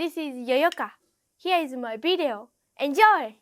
This is YOYOKA. Here is my video. Enjoy!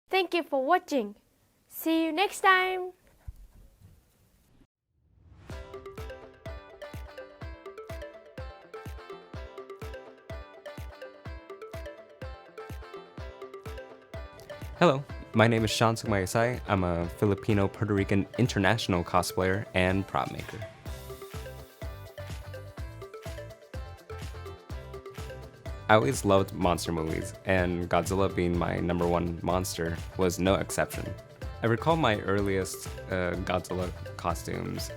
Thank you for watching. See you next time. Hello, my name is Sean Sugmayasai. I'm a Filipino-Puerto Rican international cosplayer and prop maker. I always loved monster movies, and Godzilla being my number one monster was no exception. I recall my earliest Godzilla costumes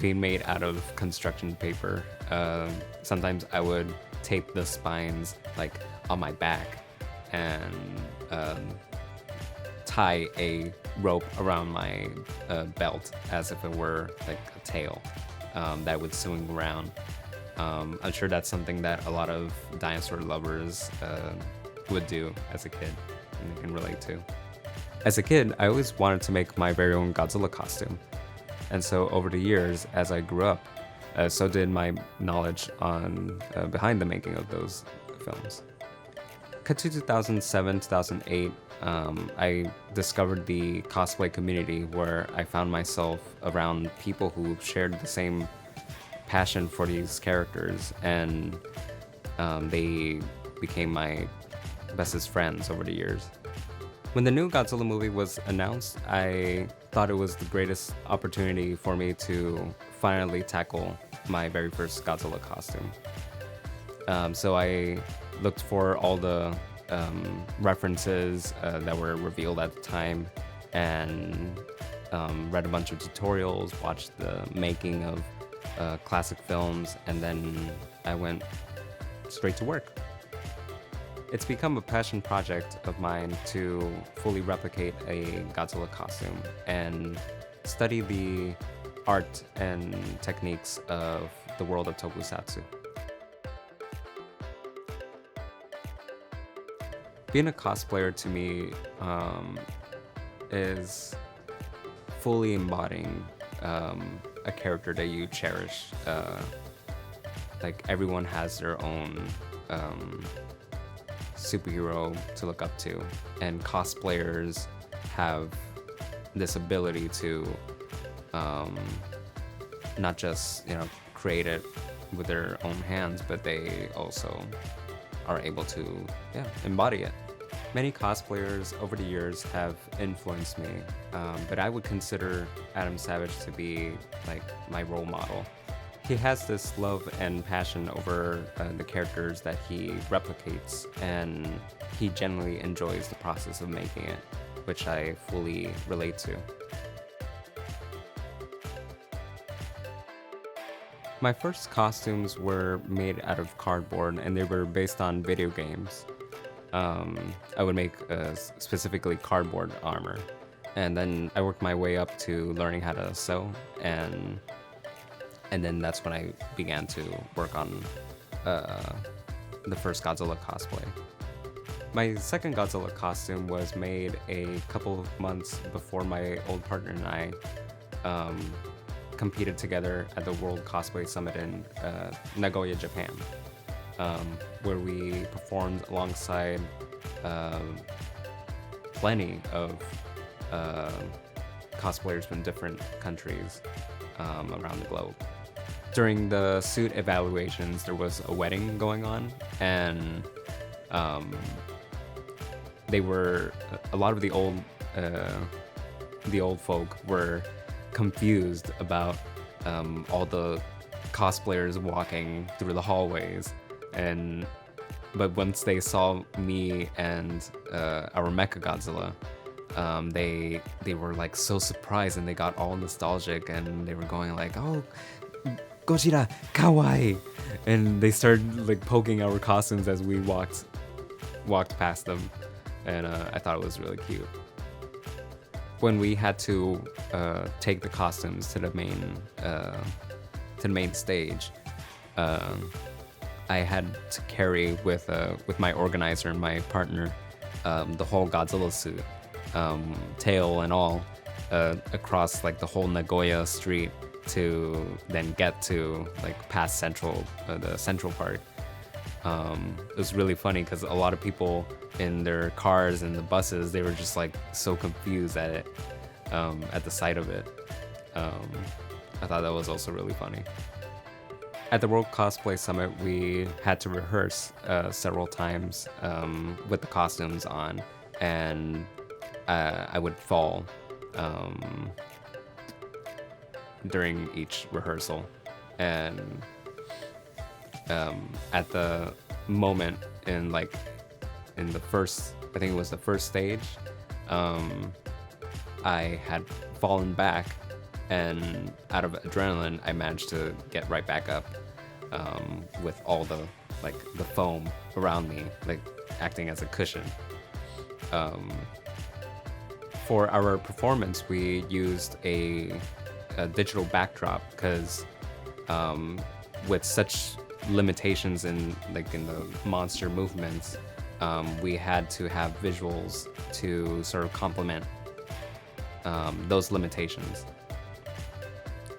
being made out of construction paper. Sometimes I would tape the spines like on my back and tie a rope around my belt as if it were like a tail that would swing around. I'm sure that's something that a lot of dinosaur lovers would do as a kid and they can relate to. As a kid, I always wanted to make my very own Godzilla costume. And so over the years, as I grew up, so did my knowledge on behind the making of those films. Cut to 2007, 2008, I discovered the cosplay community where I found myself around people who shared the same passion for these characters, and they became my bestest friends over the years. When the new Godzilla movie was announced, I thought it was the greatest opportunity for me to finally tackle my very first Godzilla costume. So I looked for all the references that were revealed at the time, and read a bunch of tutorials, watched the making of classic films, and then I went straight to work. It's become a passion project of mine to fully replicate a Godzilla costume and study the art and techniques of the world of tokusatsu. Being a cosplayer to me is fully embodying a character that you cherish. Like everyone has their own superhero to look up to, and cosplayers have this ability to not just create it with their own hands, but they also are able to embody it. Many cosplayers over the years have influenced me, but I would consider Adam Savage to be like my role model. He has this love and passion over the characters that he replicates, and he genuinely enjoys the process of making it, which I fully relate to. My first costumes were made out of cardboard, and they were based on video games. I would make specifically cardboard armor, and then I worked my way up to learning how to sew, and then that's when I began to work on the first Godzilla cosplay. My second Godzilla costume was made a couple of months before my old partner and I competed together at the World Cosplay Summit in Nagoya, Japan, where we performed alongside plenty of cosplayers from different countries around the globe. During the suit evaluations, there was a wedding going on, and a lot of the old folk were confused about all the cosplayers walking through the hallways, but once they saw me and our Mechagodzilla, they were like so surprised, and they got all nostalgic, and they were going like, "Oh, Godzilla, kawaii!" And they started like poking our costumes as we walked past them, and I thought it was really cute. When we had to take the costumes to the main stage, I had to carry with my organizer and my partner the whole Godzilla suit, tail and all, across like the whole Nagoya street to then get to like past the central park. It was really funny because a lot of people in their cars and the buses, they were just like so confused at it, at the sight of it. I thought that was also really funny. At the World Cosplay Summit, we had to rehearse several times with the costumes on, and I would fall during each rehearsal. And at the moment in the first, I think it was the first stage, I had fallen back, and out of adrenaline, I managed to get right back up with all the foam around me, like acting as a cushion. For our performance, we used a digital backdrop because with such limitations in the monster movements, we had to have visuals to sort of complement those limitations.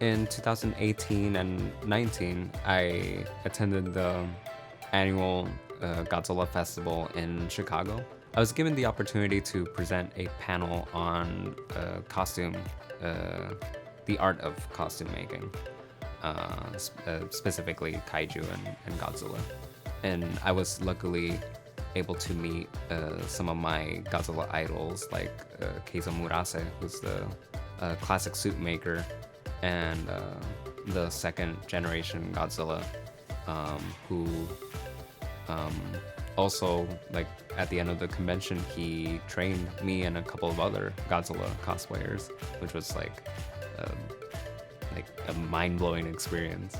In 2018 and 19, I attended the annual Godzilla Festival in Chicago. I was given the opportunity to present a panel on costume, the art of costume making. specifically kaiju and Godzilla. And I was luckily able to meet some of my Godzilla idols like Keizo Murase, who's the classic suit maker, and the second generation Godzilla, who also, like, at the end of the convention, he trained me and a couple of other Godzilla cosplayers, which was like a mind-blowing experience.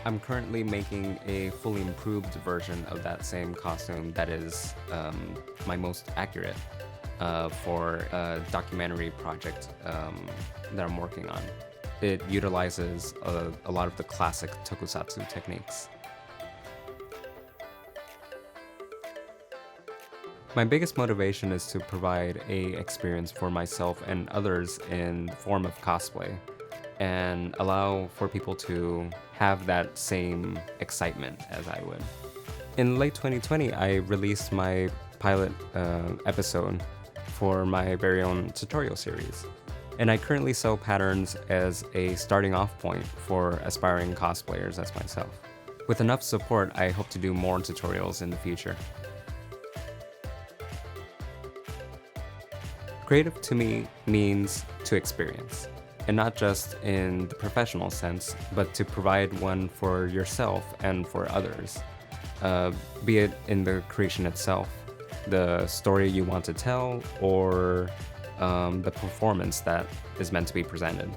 I'm currently making a fully improved version of that same costume that is my most accurate for a documentary project that I'm working on. It utilizes a lot of the classic tokusatsu techniques. My biggest motivation is to provide an experience for myself and others in the form of cosplay, and allow for people to have that same excitement as I would. In late 2020, I released my pilot episode for my very own tutorial series, and I currently sell patterns as a starting off point for aspiring cosplayers as myself. With enough support, I hope to do more tutorials in the future. Creative to me means to experience, and not just in the professional sense, but to provide one for yourself and for others, be it in the creation itself, the story you want to tell, or the performance that is meant to be presented.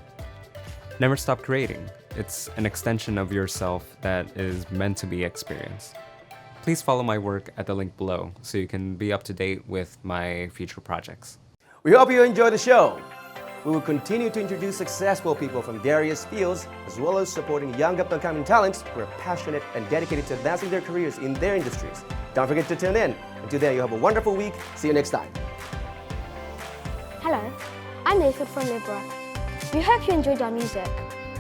Never stop creating. It's an extension of yourself that is meant to be experienced. Please follow my work at the link below so you can be up to date with my future projects. We hope you enjoy the show. We will continue to introduce successful people from various fields, as well as supporting young up-and-coming talents who are passionate and dedicated to advancing their careers in their industries. Don't forget to tune in. Until then, you have a wonderful week. See you next time. Hello, I'm Nathan from Libra. We hope you enjoyed our music.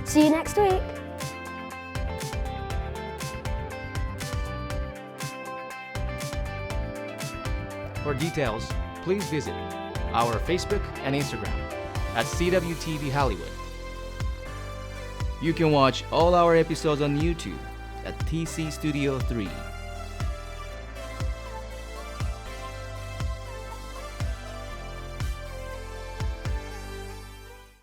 See you next week. For details, please visit our Facebook and Instagram at CWTV Hollywood. You can watch all our episodes on YouTube at TC Studio 3.